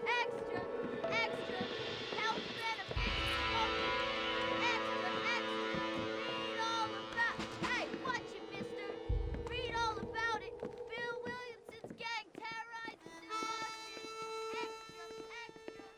Extra! Extra! Help centipedes smoking! Extra! Extra! Read all about... Hey, watch it, mister! Read all about it! Bill Williamson's gang terrorizes New York City! Extra! Extra!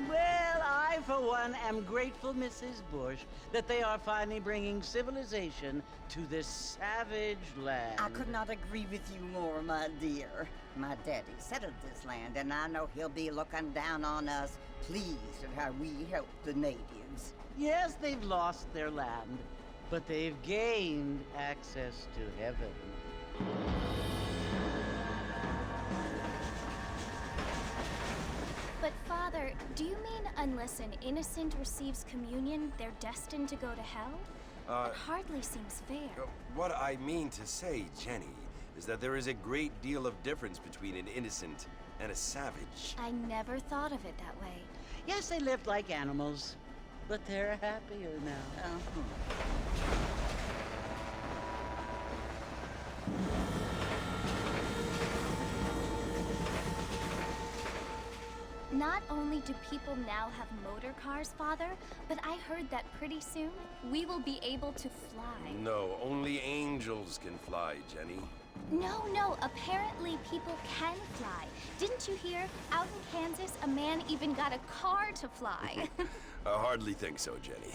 Well, I, for one, am grateful, Mrs. Bush, that they are finally bringing civilization to this savage land. I could not agree with you more, my dear. My daddy settled this land, and I know he'll be looking down on us, pleased at how we helped the natives. Yes, they've lost their land, but they've gained access to heaven. But, Father, do you mean unless an innocent receives communion, they're destined to go to hell? That hardly seems fair. What I mean to say, Jenny, is that there is a great deal of difference between an innocent and a savage. I never thought of it that way. Yes, they lived like animals, but they're happier now. Not only do people now have motor cars, Father, but I heard that pretty soon we will be able to fly. No, only angels can fly, Jenny. No, apparently people can fly. Didn't you hear? Out in Kansas, a man even got a car to fly. I hardly think so, Jenny.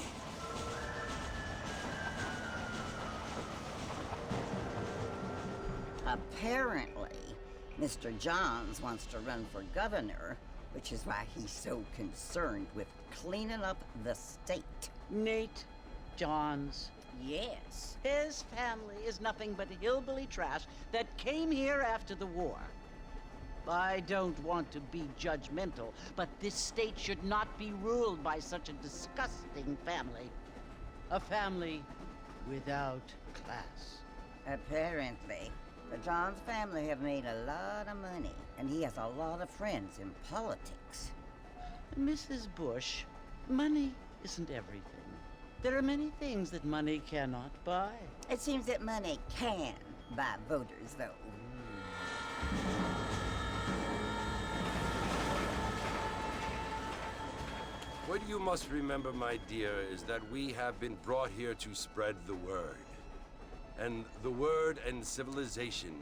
Apparently, Mr. Johns wants to run for governor, which is why he's so concerned with cleaning up the state. Nate Johns. Yes. His family is nothing but hillbilly trash that came here after the war. I don't want to be judgmental, but this state should not be ruled by such a disgusting family. A family without class. Apparently. The Johns family have made a lot of money, and he has a lot of friends in politics. Mrs. Bush, money isn't everything. There are many things that money cannot buy. It seems that money can buy voters, though. What you must remember, my dear, is that we have been brought here to spread the word. And the word and civilization,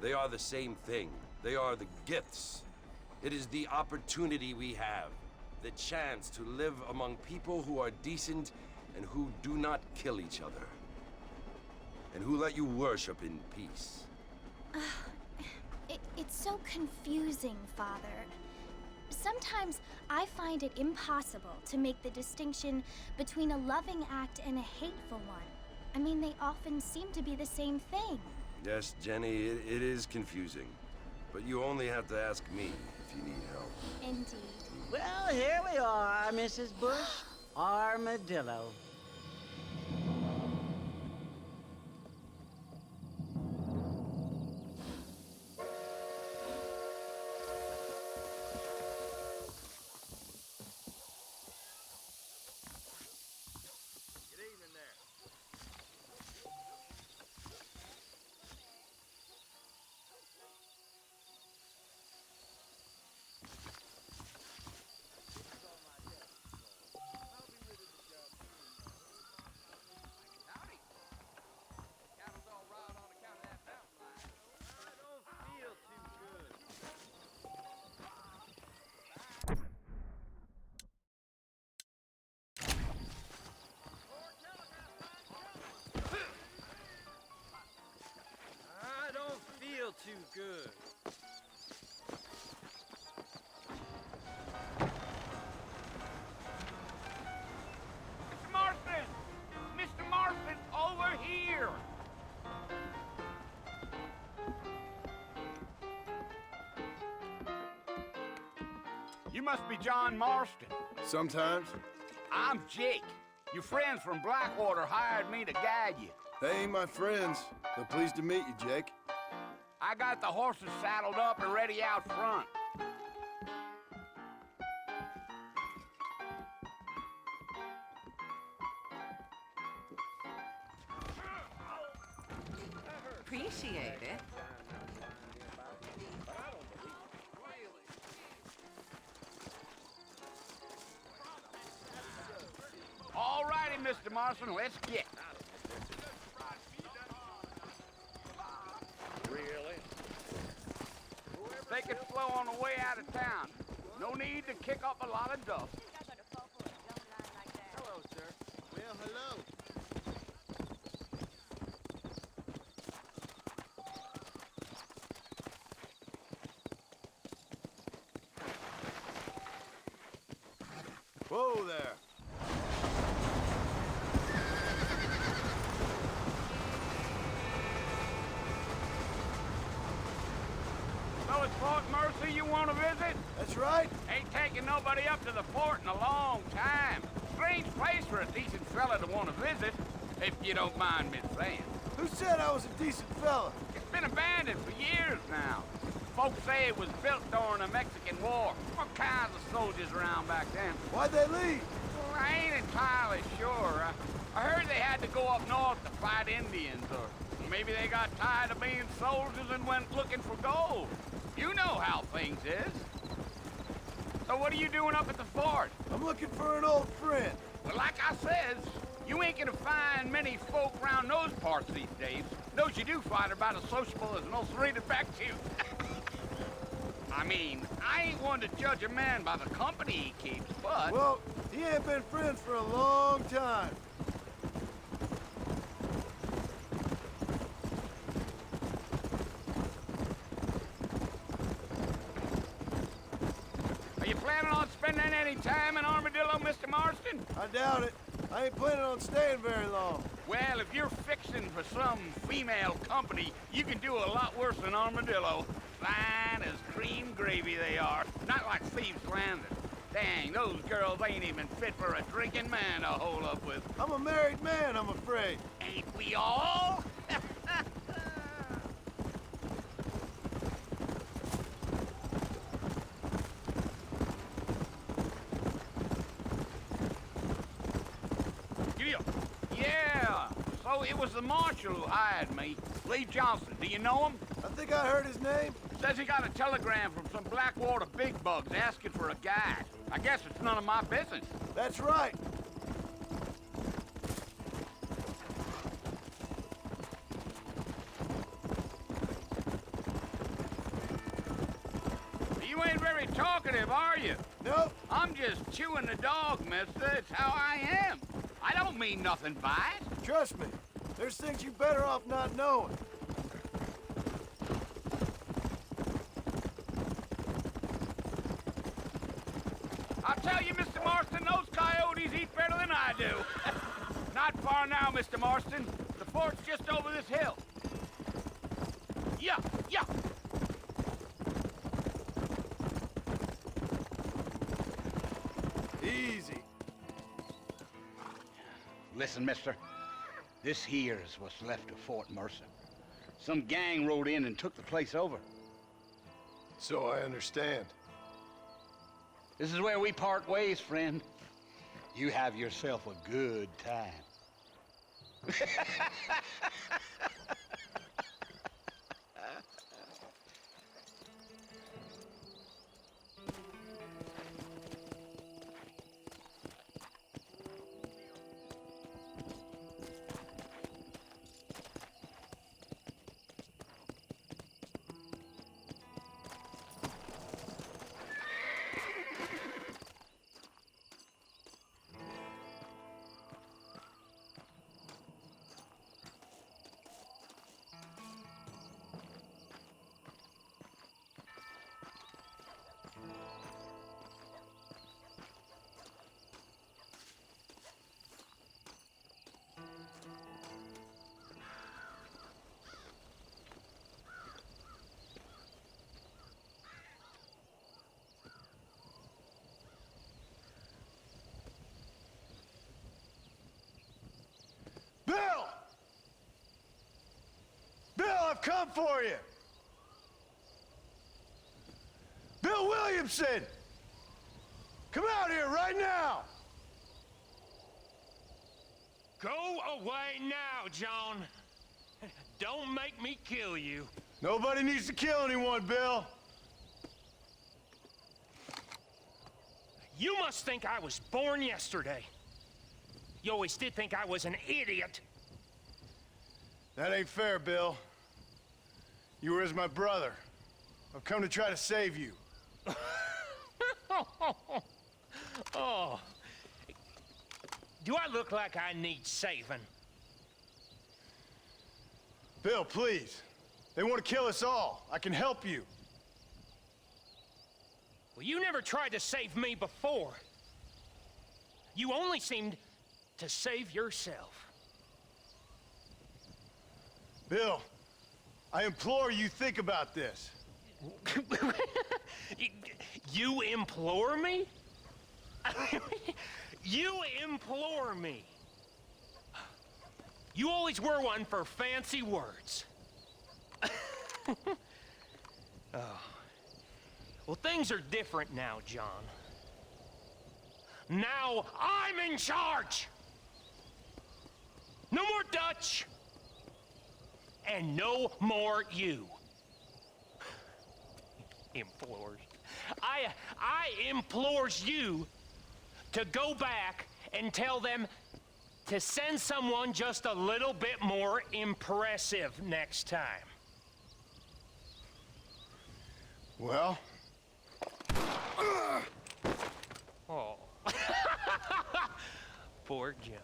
they are the same thing. They are the gifts. It is the opportunity we have. The chance to live among people who are decent and who do not kill each other. And who let you worship in peace. It's so confusing, Father. Sometimes I find it impossible to make the distinction between a loving act and a hateful one. I mean, they often seem to be the same thing. Yes, Jenny, it is confusing. But you only have to ask me if you need help. Indeed. Well, here we are, Mrs. Bush. Armadillo. Too good. Mr. Marston! Mr. Marston, over here! You must be John Marston. Sometimes. I'm Jake. Your friends from Blackwater hired me to guide you. They ain't my friends. They're pleased to meet you, Jake. I got the horses saddled up and ready out front. Appreciate it. All righty, Mr. Marston, let's get. Really? Take it slow on the way out of town. No need to kick up a lot of dust. Hello, sir. Well, hello. Whoa there. So it's Fort Mercy you want to visit? That's right. Ain't taking nobody up to the fort in a long time. Strange place for a decent fella to want to visit, if you don't mind me saying. Who said I was a decent fella? It's been abandoned for years now. Folks say it was built during the Mexican War. All kinds of soldiers around back then. Why'd they leave? Well, I ain't entirely sure. I heard they had to go up north to fight Indians, or maybe they got tired of being soldiers and went looking for gold. You know how things is. So what are you doing up at the fort? I'm looking for an old friend. Well, like I says, you ain't gonna find many folk around those parts these days. Those you do find are about as sociable as an ulcerated back tooth. I mean, I ain't one to judge a man by the company he keeps, but... Well, he ain't been friends for a long time. Are you planning on spending any time in Armadillo, Mr. Marston? I doubt it. I ain't planning on staying very long. Well, if you're fixing for some female company, you can do a lot worse than Armadillo. Fine as cream gravy they are. Not like Thieves' Landing. Dang, those girls ain't even fit for a drinking man to hole up with. I'm a married man, I'm afraid. Ain't we all? Yeah, so it was the marshal who hired me. Lee Johnson, do you know him? I think I heard his name. Says he got a telegram from some Blackwater big bugs asking for a guide. I guess it's none of my business. That's right. very talkative, are you? Nope. I'm just chewing the dog, mister. It's how I am. I don't mean nothing by it. Trust me. There's things you better off not knowing. I'll tell you, Mr. Marston, those coyotes eat better than I do. Not far now, Mr. Marston. The fort's just over this hill. Yeah, yeah. Easy. Listen, mister. This here is what's left of Fort Mercer. Some gang rode in and took the place over. So I understand. This is where we part ways, friend. You have yourself a good time. Bill! Bill, I've come for you! Bill Williamson! Come out here right now! Go away now, John. Don't make me kill you. Nobody needs to kill anyone, Bill. You must think I was born yesterday. You always did think I was an idiot. That ain't fair, Bill. You were as my brother. I've come to try to save you. Oh. Do I look like I need saving? Bill, please. They want to kill us all. I can help you. Well, you never tried to save me before. You only seemed to save yourself. Bill, I implore you think about this. You implore me? You implore me? You always were one for fancy words. Oh. Well, things are different now, John. Now I'm in charge! No more Dutch! And no more you. Implores. I implores you to go back and tell them to send someone just a little bit more impressive next time. Well? Oh. Poor John.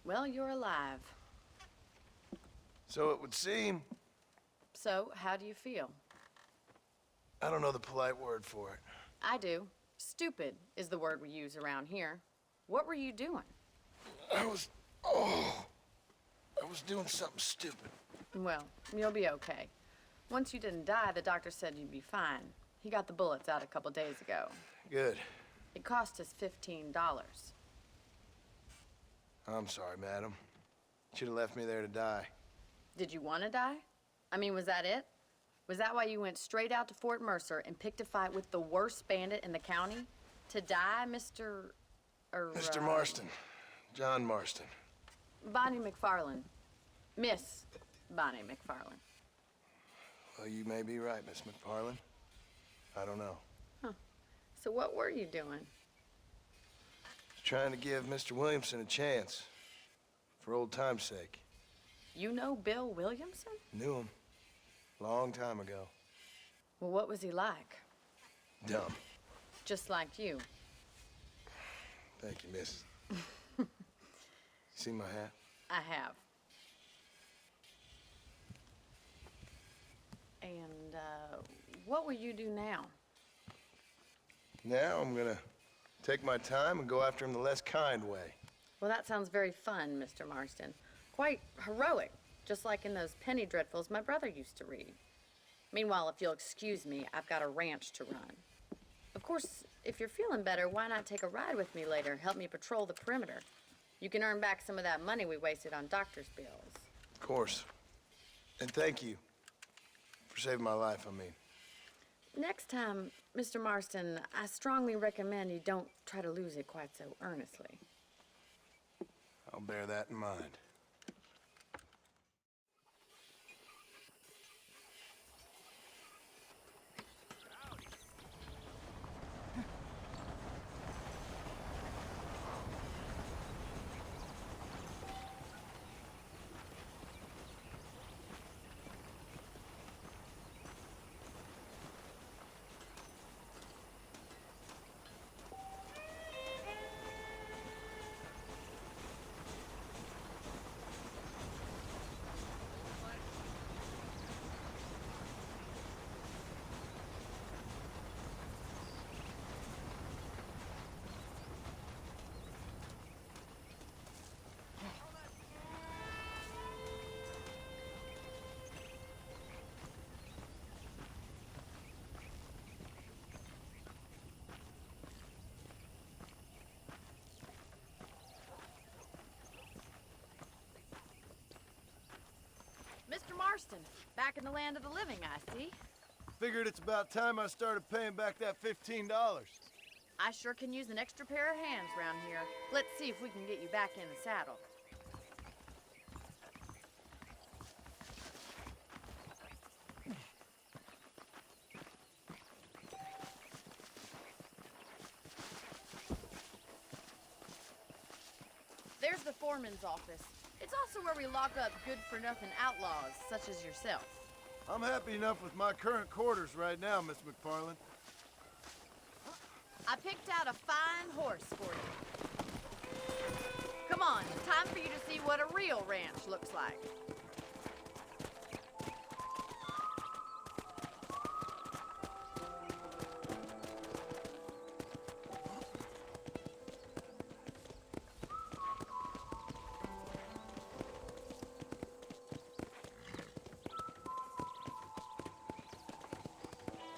Well, you're alive. So it would seem. So, how do you feel? I don't know the polite word for it. I do. Stupid is the word we use around here. What were you doing? I was doing something stupid. Well, you'll be okay. Once you didn't die, the doctor said you'd be fine. He got the bullets out a couple days ago. Good. It cost us $15. I'm sorry, madam. Should have left me there to die. Did you want to die? I mean, was that it? Was that why you went straight out to Fort Mercer and picked a fight with the worst bandit in the county? To die, Mr. Mr. Marston. John Marston. Bonnie McFarland. Miss Bonnie McFarland. Well, you may be right, Miss McFarland. I don't know. Huh. So what were you doing? Trying to give Mr. Williamson a chance. For old time's sake. You know Bill Williamson? Knew him. Long time ago. Well, what was he like? Dumb. Just like you. Thank you, miss. You see my hat? I have. And, what will you do now? Now I'm gonna take my time and go after him the less kind way. Well, that sounds very fun, Mr. Marston. Quite heroic, just like in those penny dreadfuls my brother used to read. Meanwhile, if you'll excuse me, I've got a ranch to run. Of course, if you're feeling better, why not take a ride with me later? Help me patrol the perimeter. You can earn back some of that money we wasted on doctor's bills. Of course. And thank you for saving my life, I mean. Next time, Mr. Marston, I strongly recommend you don't try to lose it quite so earnestly. I'll bear that in mind. Mr. Marston, back in the land of the living, I see. Figured it's about time I started paying back that $15. I sure can use an extra pair of hands around here. Let's see if we can get you back in the saddle. There's the foreman's office. It's also where we lock up good-for-nothing outlaws, such as yourself. I'm happy enough with my current quarters right now, Miss McFarland. I picked out a fine horse for you. Come on, time for you to see what a real ranch looks like.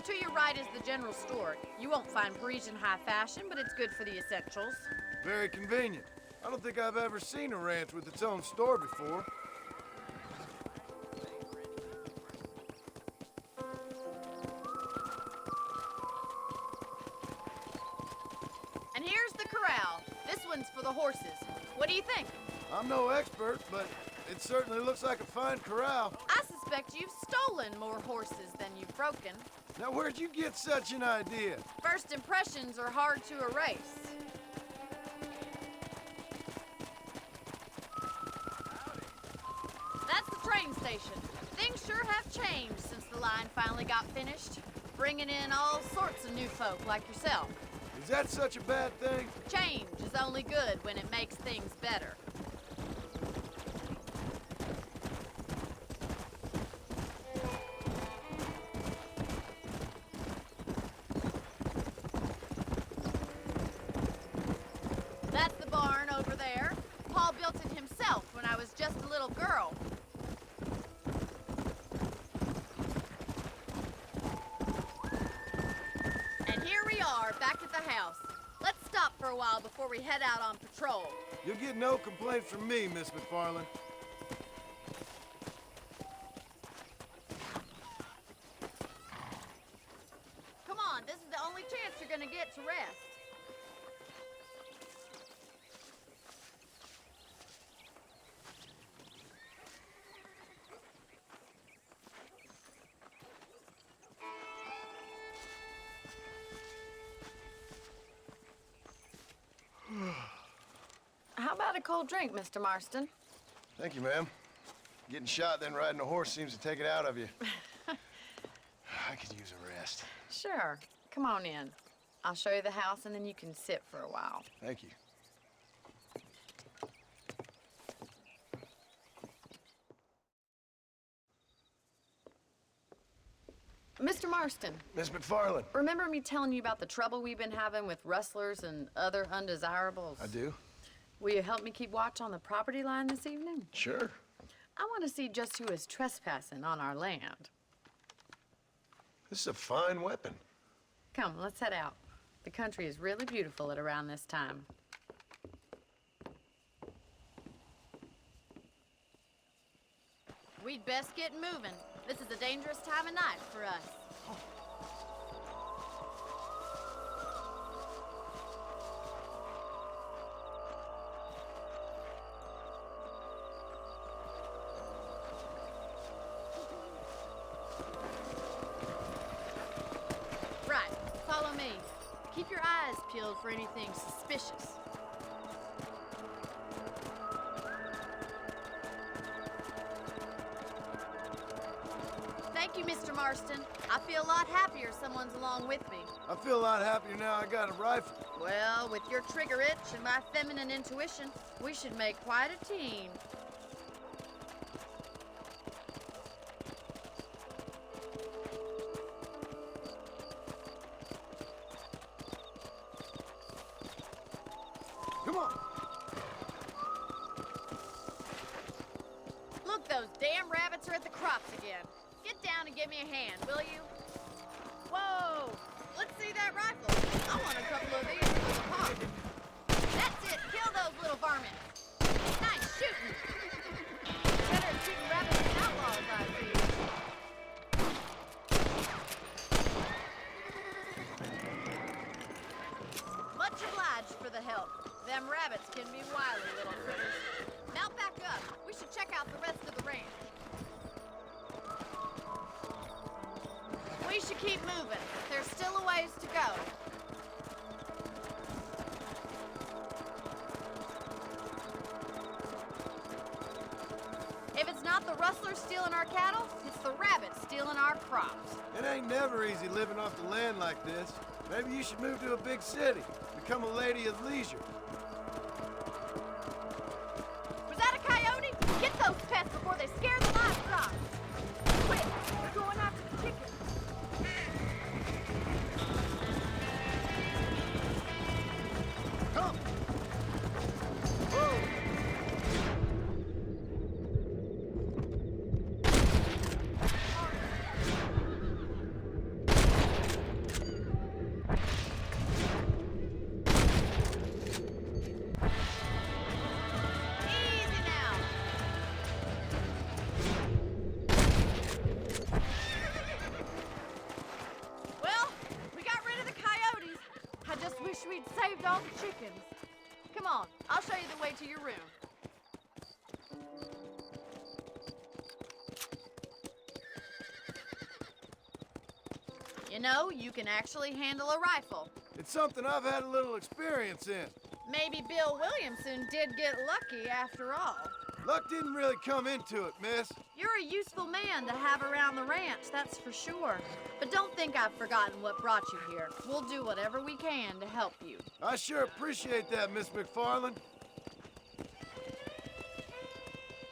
To your right is the general store. You won't find Parisian high fashion, but it's good for the essentials. Very convenient. I don't think I've ever seen a ranch with its own store before. And here's the corral. This one's for the horses. What do you think? I'm no expert, but it certainly looks like a fine corral. I suspect you've stolen more horses than you've broken. Now, where'd you get such an idea? First impressions are hard to erase. That's the train station. Things sure have changed since the line finally got finished, bringing in all sorts of new folk like yourself. Is that such a bad thing? Change is only good when it makes things better. little girl. And here we are, back at the house. Let's stop for a while before we head out on patrol. You'll get no complaints from me, Miss McFarland. Come on, this is the only chance you're gonna get to rest. How about a cold drink, Mr. Marston? Thank you, ma'am. Getting shot, then riding a horse seems to take it out of you. I could use a rest. Sure. Come on in. I'll show you the house, and then you can sit for a while. Thank you. Mr. Marston, Miss McFarland. remember me telling you about the trouble we've been having with rustlers and other undesirables? I do? Will you help me keep watch on the property line this evening? Sure. I want to see just who is trespassing on our land. This is a fine weapon. Come, let's head out. The country is really beautiful at around this time. We'd best get moving. This is a dangerous time of night for us. Right, follow me. Keep your eyes peeled for anything suspicious. Thank you, Mr. Marston. I feel a lot happier someone's along with me. I feel a lot happier now I got a rifle. Well, with your trigger itch and my feminine intuition, we should make quite a team. Come on. Look, those damn rabbits are at the crops again. Get down and give me a hand, will you? Whoa! Let's see that rifle. I want a couple of these for the pop. That's it. Kill those little varmints. Nice shooting. Better at shooting rabbits than outlaws, I see. Much obliged for the help. Them rabbits can be wily little critters. Mount back up. We should check out the rest of the ranch. We should keep moving. There's still a ways to go. If it's not the rustlers stealing our cattle, it's the rabbits stealing our crops. It ain't never easy living off the land like this. Maybe you should move to a big city. Become a lady of leisure. Was that a coyote? Get those pests before they scare the livestock. Quick, we're going after the chickens. Come! Easy now. Well, we got rid of the coyotes. I just wish we'd saved all the chickens. Come on, I'll show you the way to your room. You know, you can actually handle a rifle. It's something I've had a little experience in. Maybe Bill Williamson did get lucky after all. Luck didn't really come into it, miss. You're a useful man to have around the ranch, that's for sure. But don't think I've forgotten what brought you here. We'll do whatever we can to help you. I sure appreciate that, Miss McFarland.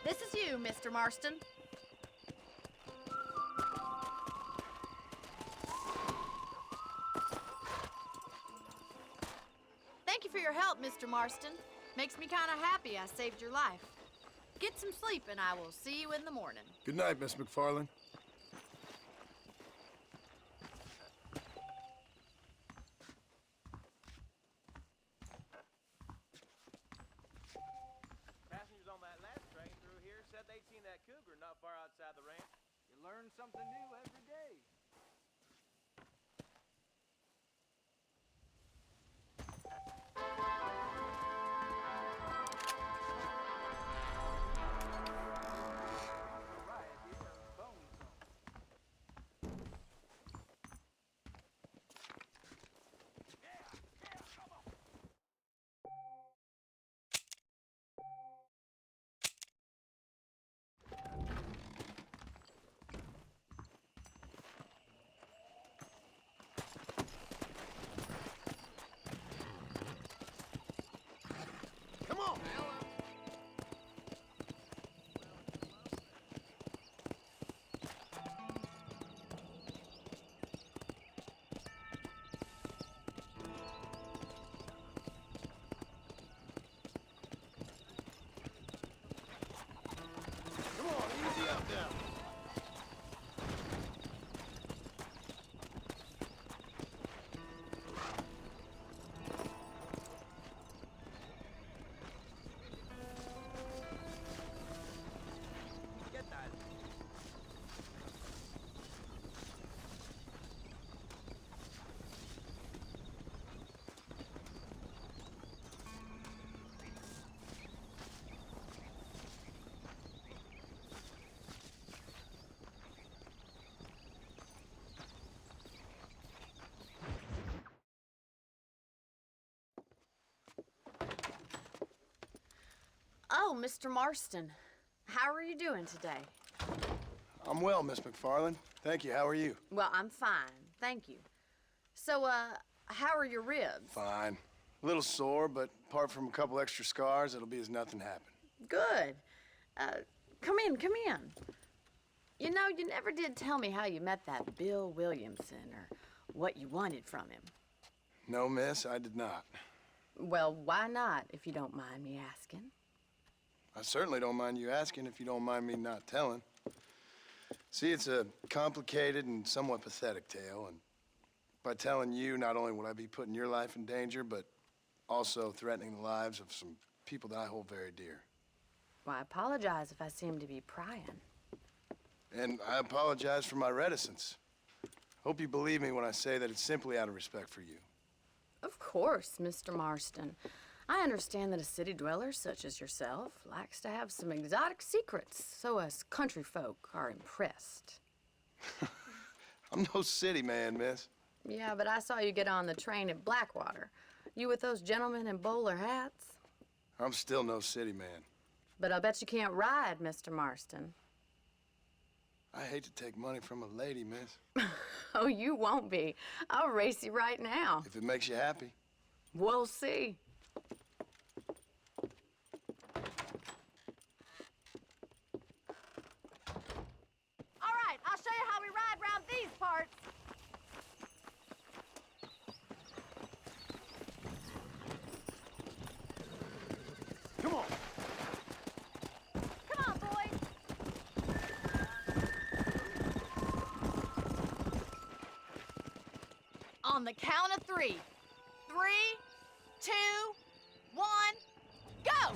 This is you, Mr. Marston. Thank you for your help, Mr. Marston. Makes me kind of happy I saved your life. Get some sleep, and I will see you in the morning. Good night, Miss McFarland. Passengers on that last train through here said they'd seen that cougar not far outside the ranch. You learn something new every day. Oh, Mr. Marston. How are you doing today? I'm well, Miss McFarland. Thank you. How are you? Well, I'm fine. Thank you. So, how are your ribs? Fine. A little sore, but apart from a couple extra scars, it'll be as nothing happened. Good. Come in, come in. You know, you never did tell me how you met that Bill Williamson or what you wanted from him. No, miss, I did not. Well, why not, if you don't mind me asking? I certainly don't mind you asking if you don't mind me not telling. See, it's a complicated and somewhat pathetic tale, and by telling you, not only would I be putting your life in danger, but also threatening the lives of some people that I hold very dear. Well, I apologize if I seem to be prying. And I apologize for my reticence. Hope you believe me when I say that it's simply out of respect for you. Of course, Mr. Marston. I understand that a city dweller such as yourself likes to have some exotic secrets, so us country folk are impressed. I'm no city man, miss. Yeah, but I saw you get on the train at Blackwater. You with those gentlemen in bowler hats? I'm still no city man. But I bet you can't ride, Mr. Marston. I hate to take money from a lady, miss. Oh, you won't be. I'll race you right now. If it makes you happy. We'll see. All right, I'll show you how we ride round these parts. Come on. Come on, boys. On the count of 3. 3, 2, 1, go!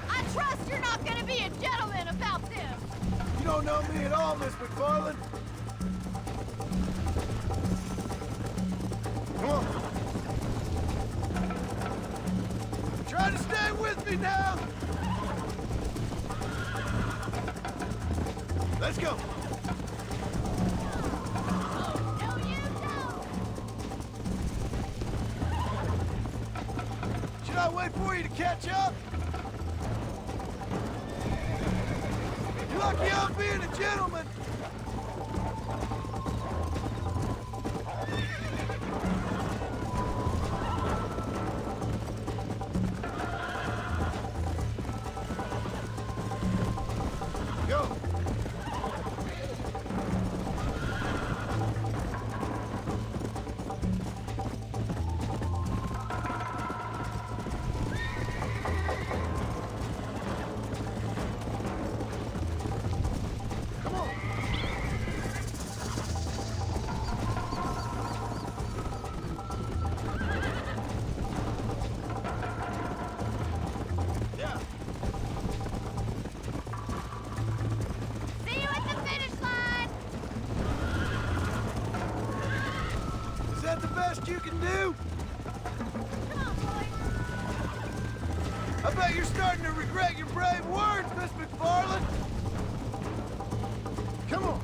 I trust you're not gonna be a gentleman about this. You don't know me at all, Miss McFarland. Come on. Try to stay with me now. Let's go. No, you don't. Should I wait for you to catch up? You're lucky I'm being a gentleman. Go. I bet you're starting to regret your brave words, Miss McFarland. Come on.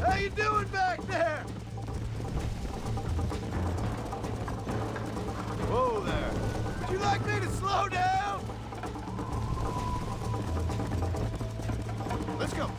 How you doing back there? Whoa there. Would you like me to slow down? Let's go.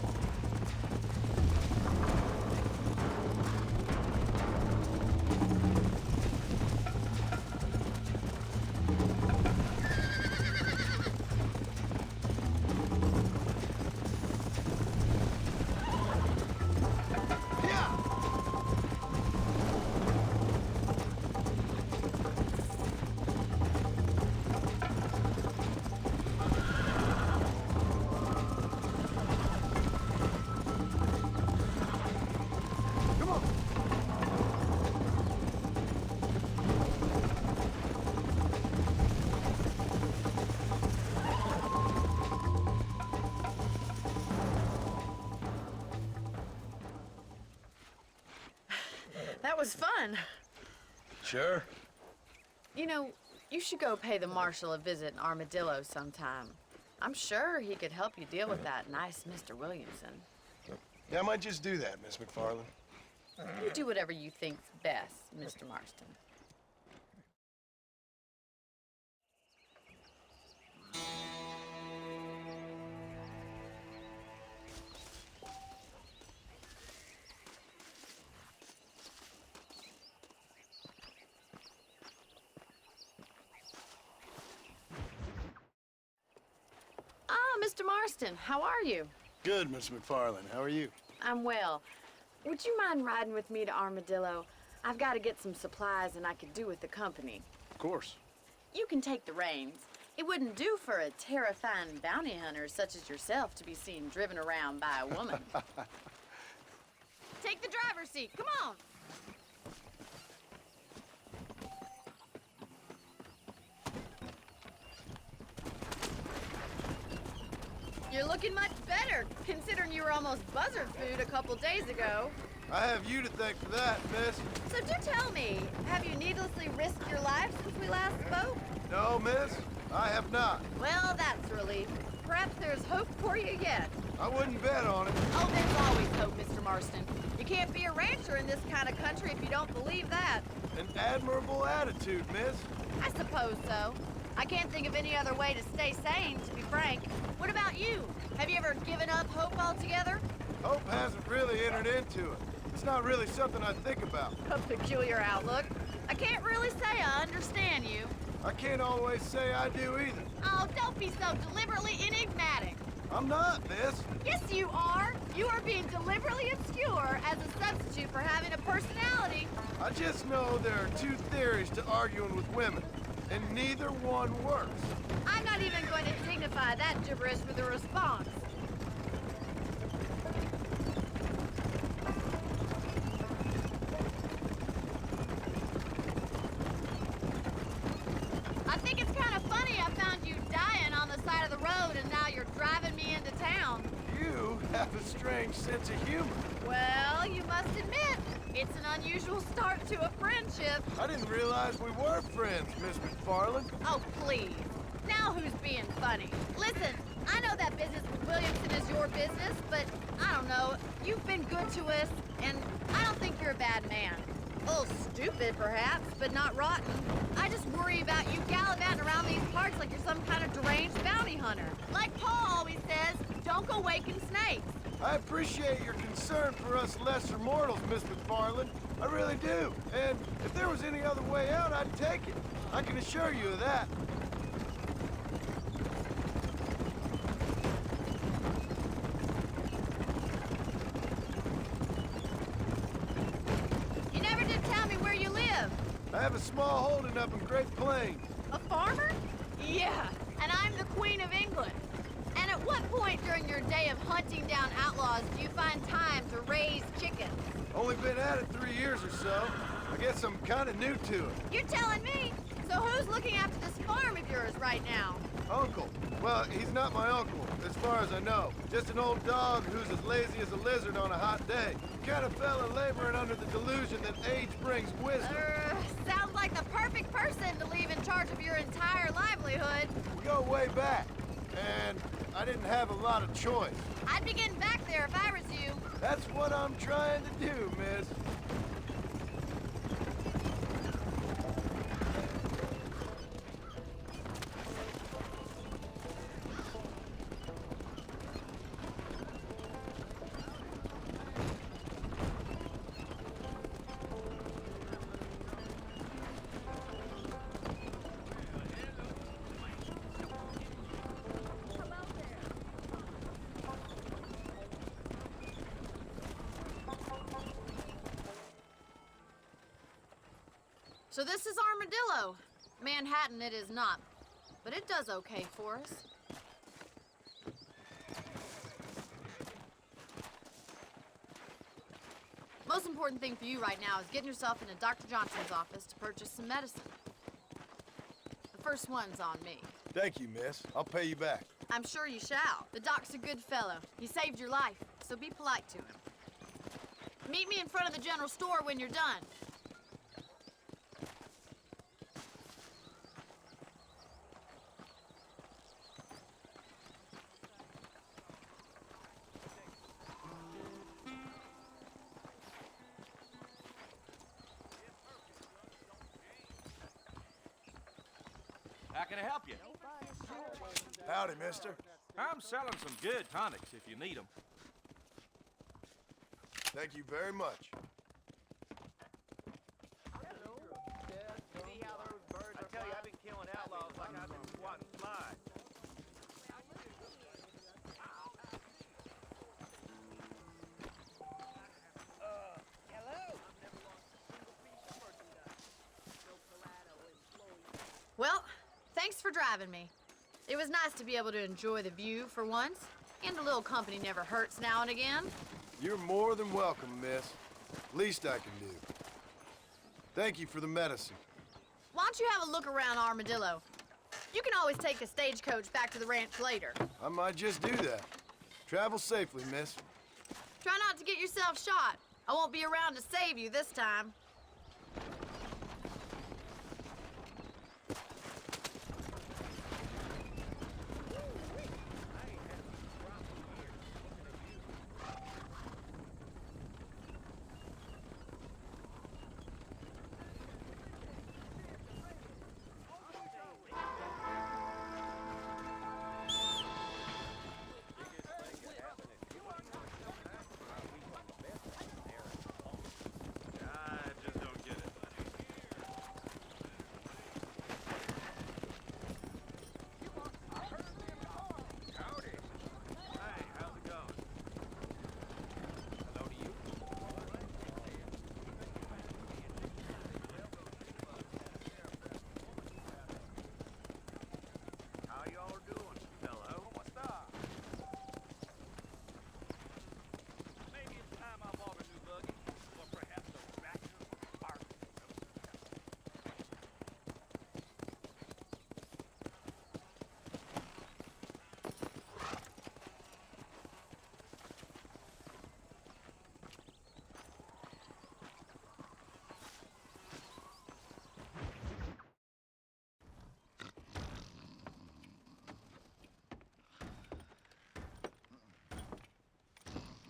That was fun. Sure. You know, you should go pay the marshal a visit in Armadillo sometime. I'm sure he could help you deal with that nice Mr. Williamson. Yeah, I might just do that, Miss McFarland. You do whatever you think's best, Mr. Marston. Mr. Marston, how are you? Good, Miss McFarland. How are you? I'm well. Would you mind riding with me to Armadillo? I've got to get some supplies and I could do with the company. Of course. You can take the reins. It wouldn't do for a terrifying bounty hunter such as yourself to be seen driven around by a woman. Take the driver's seat. Come on. You're looking much better, considering you were almost buzzard food a couple days ago. I have you to thank for that, miss. So do tell me, have you needlessly risked your life since we last spoke? No, miss, I have not. Well, that's a relief. Perhaps there's hope for you yet. I wouldn't bet on it. Oh, there's always hope, Mr. Marston. You can't be a rancher in this kind of country if you don't believe that. An admirable attitude, miss. I suppose so. I can't think of any other way to stay sane, to be frank. What about you? Have you ever given up hope altogether? Hope hasn't really entered into it. It's not really something I think about. A peculiar outlook. I can't really say I understand you. I can't always say I do either. Oh, don't be so deliberately enigmatic. I'm not, miss. Yes, you are. You are being deliberately obscure as a substitute for having a personality. I just know there are two theories to arguing with women, and neither one works. I'm not even going to dignify that gibberish with a response. I think it's kind of funny I found you dying on the side of the road and now you're driving me into town. You have a strange sense of humor. Well, you must admit, it's an unusual start to a friendship. I didn't realize we were friends, Miss McFarland. Oh, please. Now who's being funny? Listen, I know that business with Williamson is your business, but I don't know. You've been good to us, and I don't think you're a bad man. A little stupid, perhaps, but not rotten. I just worry about you gallivanting around these parts like you're some kind of deranged bounty hunter. Like Paul always says, don't go waking snakes. I appreciate your concern for us lesser mortals, Miss McFarland. I really do. And if there was any other way out, I'd take it. I can assure you of that. You never did tell me where you live. I have a small holding up in Great Plains. A farmer? Yeah, and I'm the Queen of England. And at what point during your day of hunting down outlaws do you find time to raise chickens? Only been at it 3 years or so. I guess I'm kind of new to it. You're telling me? So who's looking after this farm of yours right now? Uncle. Well, he's not my uncle, as far as I know. Just an old dog who's as lazy as a lizard on a hot day. Kind of fella laboring under the delusion that age brings wisdom. Sounds like the perfect person to leave in charge of your entire livelihood. go way back, and I didn't have a lot of choice. I'd be getting back there if I was you. That's what I'm trying to do, miss. So this is Armadillo. Manhattan it is not, but it does okay for us. Most important thing for you right now is getting yourself into Dr. Johnson's office to purchase some medicine. The first one's on me. Thank you, miss. I'll pay you back. I'm sure you shall. The doc's a good fellow. He saved your life, so be polite to him. Meet me in front of the general store when you're done. How can I help you? Howdy, mister. I'm selling some good tonics if you need them. Thank you very much. See how those birds I tell you, I've been killing outlaws like I've been swatting flies. Well, thanks for driving me. It was nice to be able to enjoy the view for once, and a little company never hurts now and again. You're more than welcome, miss. Least I can do. Thank you for the medicine. Why don't you have a look around Armadillo? You can always take a stagecoach back to the ranch later. I might just do that. Travel safely, miss. Try not to get yourself shot. I won't be around to save you this time. I just don't get it. Howdy. Hey, how's it going? Hello to you. How y'all doing? Hello. What's up? Maybe it's time I bought a new buggy, or perhaps a tractor or park.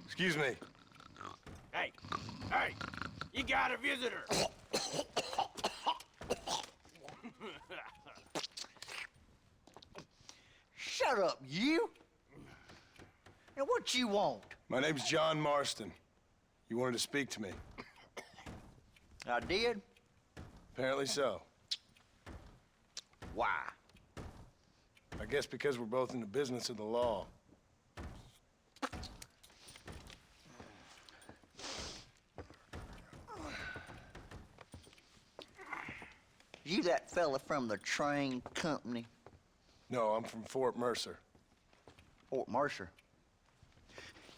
Excuse me. Hey, hey, you got a visitor. Shut up, you! Now, what you want? My name's John Marston. You wanted to speak to me. I did? Apparently so. Why? I guess because we're both in the business of the law. You that fella from the train company? No, I'm from Fort Mercer. Fort Mercer?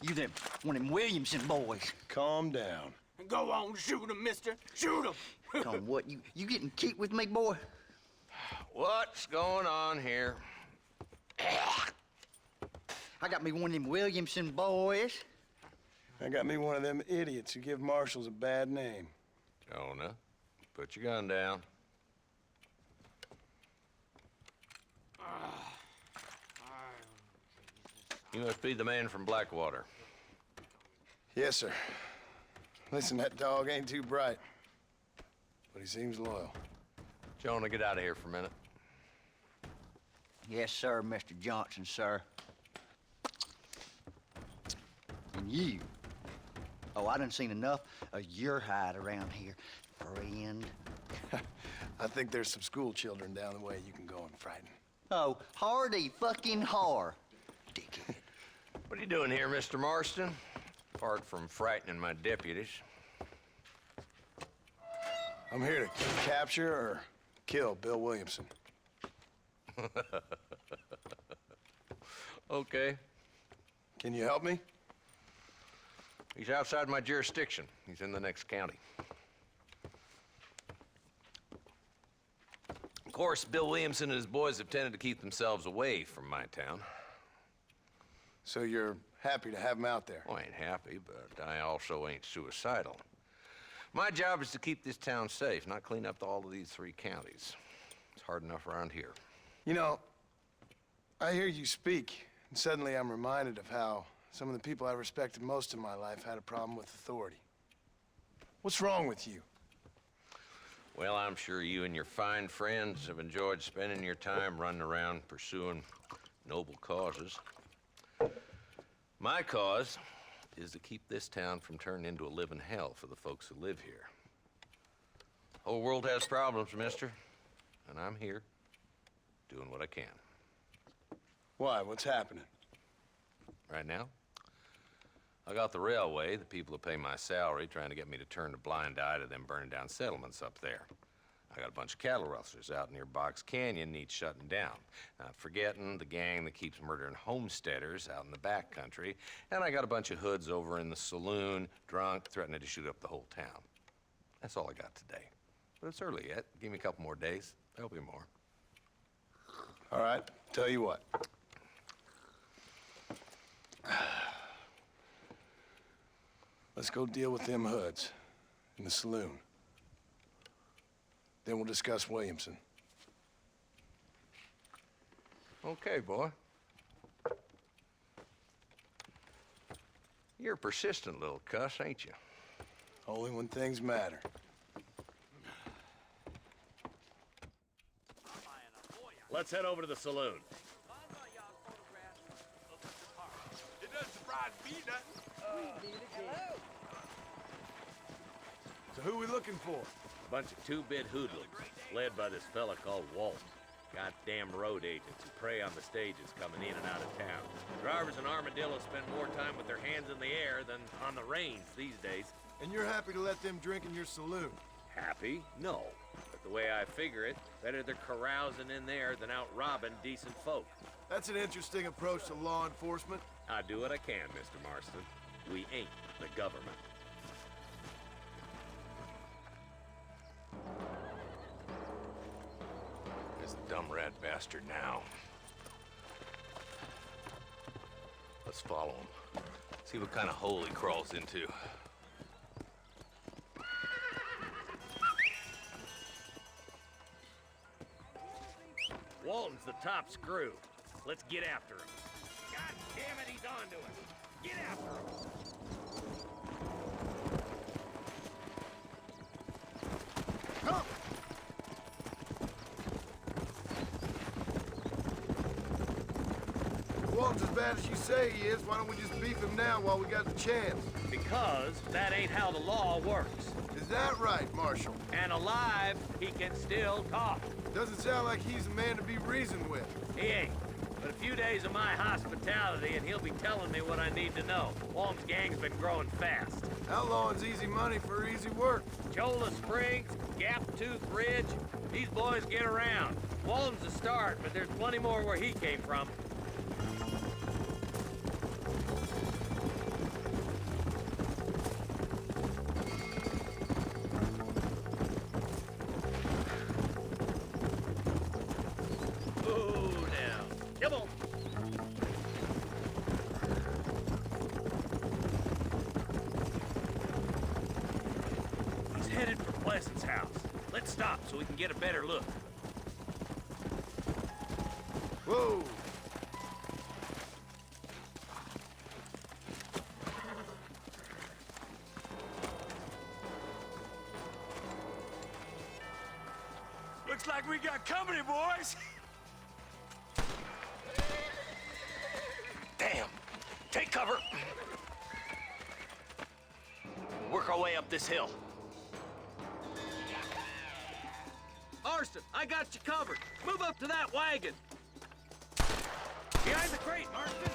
You them, one of them Williamson boys. Calm down. Go on, shoot him, mister. Shoot him. Come on, what, you getting kicked with me, boy? What's going on here? I got me one of them Williamson boys. I got me one of them idiots who give marshals a bad name. Jonah, put your gun down. You must be the man from Blackwater. Yes, sir. Listen, that dog ain't too bright, but he seems loyal. Jonah, get out of here for a minute. Yes, sir, Mr. Johnson, sir. And you. Oh, I done seen enough of your hide around here, friend. I think there's some school children down the way you can go and frighten. Oh, hardy fucking har. Dickhead. What are you doing here, Mr. Marston? Apart from frightening my deputies. I'm here to capture or kill Bill Williamson. Okay. Can you help me? He's outside my jurisdiction. He's in the next county. Of course, Bill Williamson and his boys have tended to keep themselves away from my town. So you're happy to have him out there? Well, I ain't happy, but I also ain't suicidal. My job is to keep this town safe, not clean up all of these 3 counties. It's hard enough around here. You know, I hear you speak, and suddenly I'm reminded of how some of the people I respected most in my life had a problem with authority. What's wrong with you? Well, I'm sure you and your fine friends have enjoyed spending your time running around pursuing noble causes. My cause is to keep this town from turning into a living hell for the folks who live here. The whole world has problems, mister, and I'm here doing what I can. Why? What's happening? Right now, I got the railway, the people who pay my salary, trying to get me to turn a blind eye to them burning down settlements up there. I got a bunch of cattle rustlers out near Box Canyon needs shutting down. Not forgetting the gang that keeps murdering homesteaders out in the back country. And I got a bunch of hoods over in the saloon, drunk, threatening to shoot up the whole town. That's all I got today. But it's early yet. Give me a couple more days. There'll be more. All right, tell you what. Let's go deal with them hoods in the saloon. Then we'll discuss Williamson. Okay, boy. You're a persistent little cuss, ain't you? Only when things matter. Let's head over to the saloon. It doesn't surprise me nothing. So who we looking for? A bunch of two-bit hoodlums, led by this fella called Walt. Goddamn road agents who prey on the stages coming in and out of town. Drivers in Armadillo spend more time with their hands in the air than on the reins these days. And you're happy to let them drink in your saloon? Happy? No. But the way I figure it, better they're carousing in there than out robbing decent folk. That's an interesting approach to law enforcement. I do what I can, Mr. Marston. We ain't the government. This dumb rat bastard now. Let's follow him. See what kind of hole he crawls into. Walton's the top screw. Let's get after him. God damn it, he's onto us. Get after him. Walton's as bad as you say he is. Why don't we just beef him now while we got the chance? Because that ain't how the law works. Is that right, Marshal? And alive, he can still talk. Doesn't sound like he's a man to be reasoned with. He ain't. But a few days of my hospitality and he'll be telling me what I need to know. Walton's gang's been growing fast. Outlawing's easy money for easy work. Cholla Springs, Gap Tooth Ridge, these boys get around. Walton's a start, but there's plenty more where he came from. So we can get a better look. Whoa! we got company, boys! Damn. Take cover. We'll work our way up this hill. Marston, I got you covered. Move up to that wagon. Behind the crate, Marston.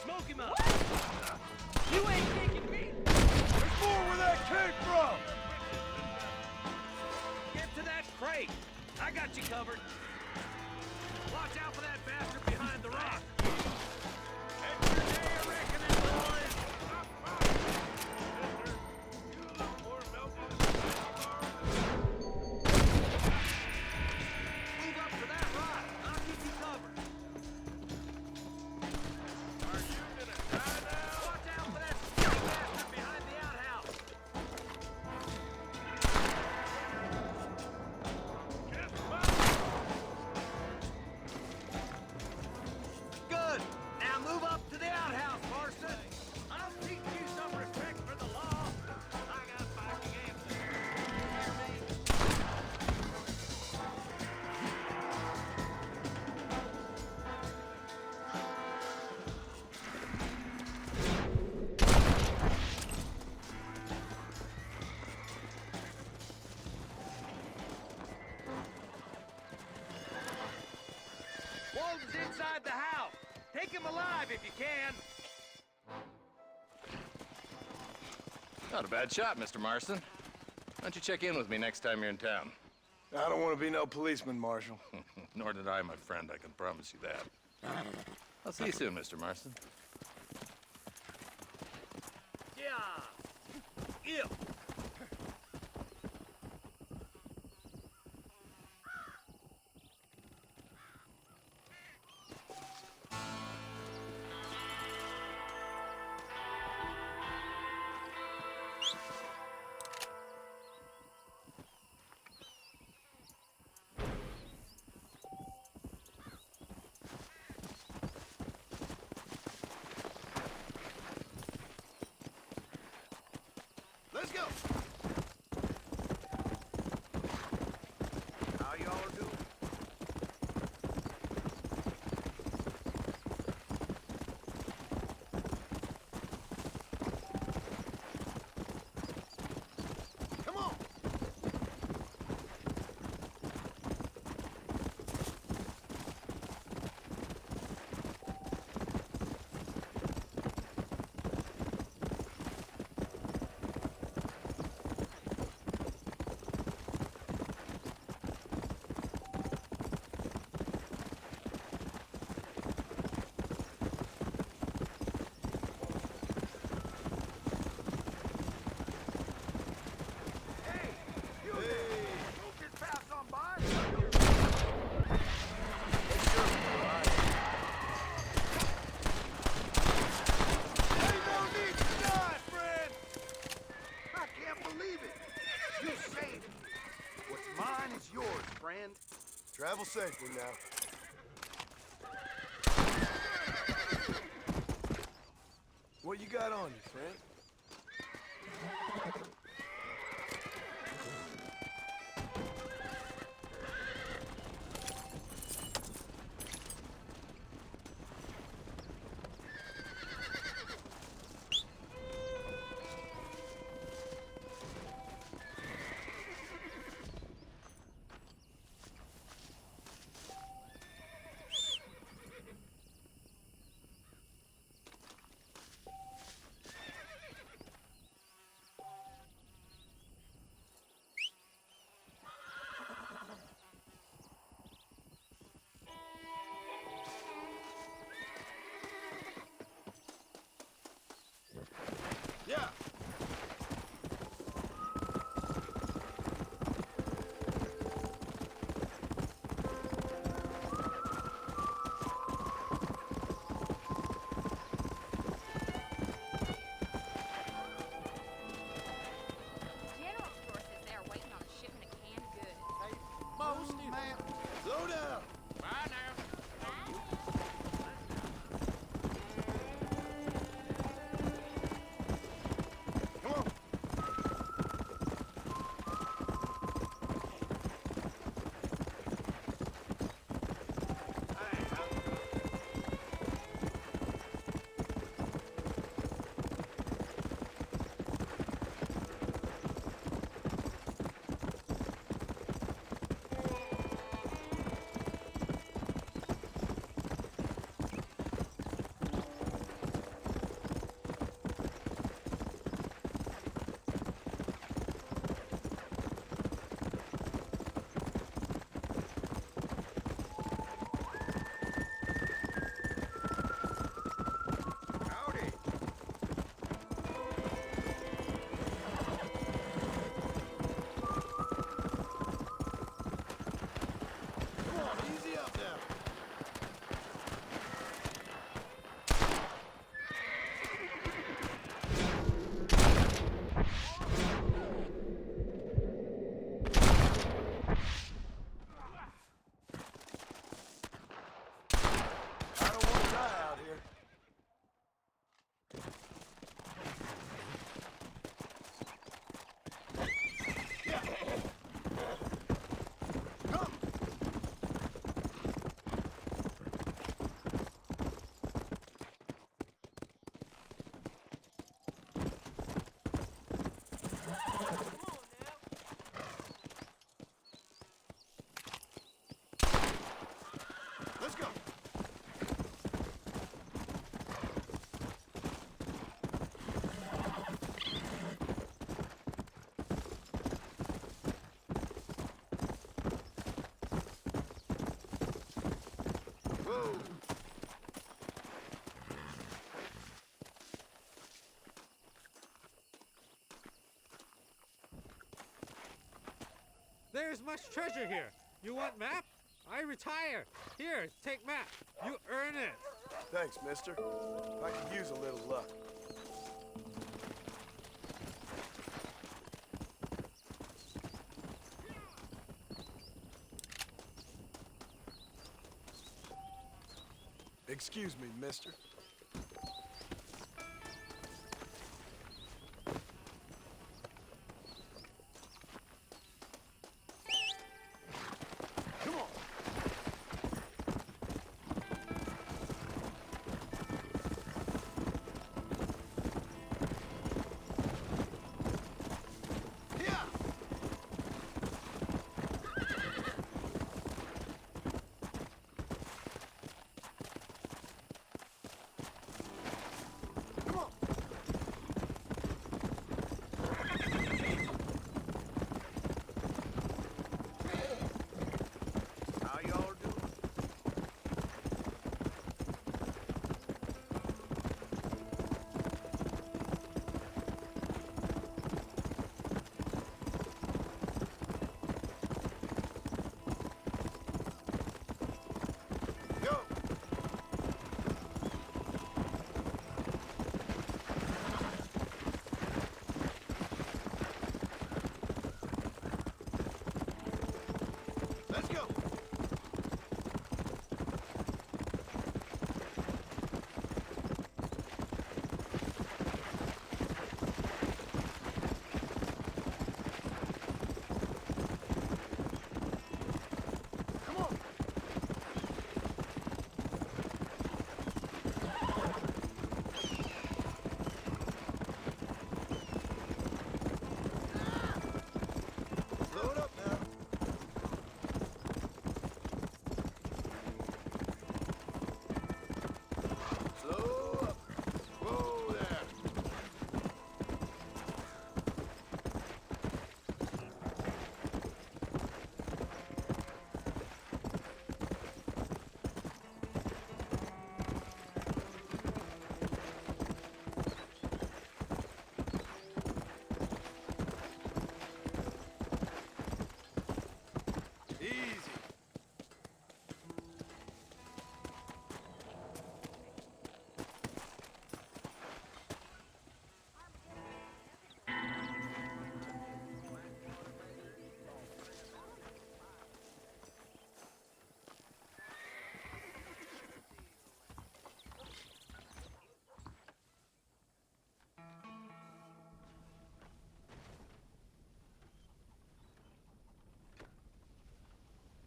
Smoke him up. You ain't kicking me. There's more where that came from! Get to that crate. I got you covered. Watch out for that bastard behind the rock. It's your day of reckoning, boys. Move up to that rock. I'll keep you covered. Are you gonna die now? Watch out for that skinny bastard behind the outhouse. Good. Now move up to the outhouse, Marston. I'll teach you some respect for the law. I got back again. Hear me? Walton's inside the house. Take him alive if you can. Not a bad shot, Mr. Marston. Why don't you check in with me next time you're in town? I don't want to be no policeman, Marshal. Nor did I, my friend. I can promise you that. I'll see you soon, Mr. Marston. Yeah. Yeah. Let's go. How y'all are doing? Come on. Travel safely now. What you got on you, friend? There's much treasure here. You want map? I retire. Here, take map. You earn it. Thanks, mister. I could use a little luck. Excuse me, mister.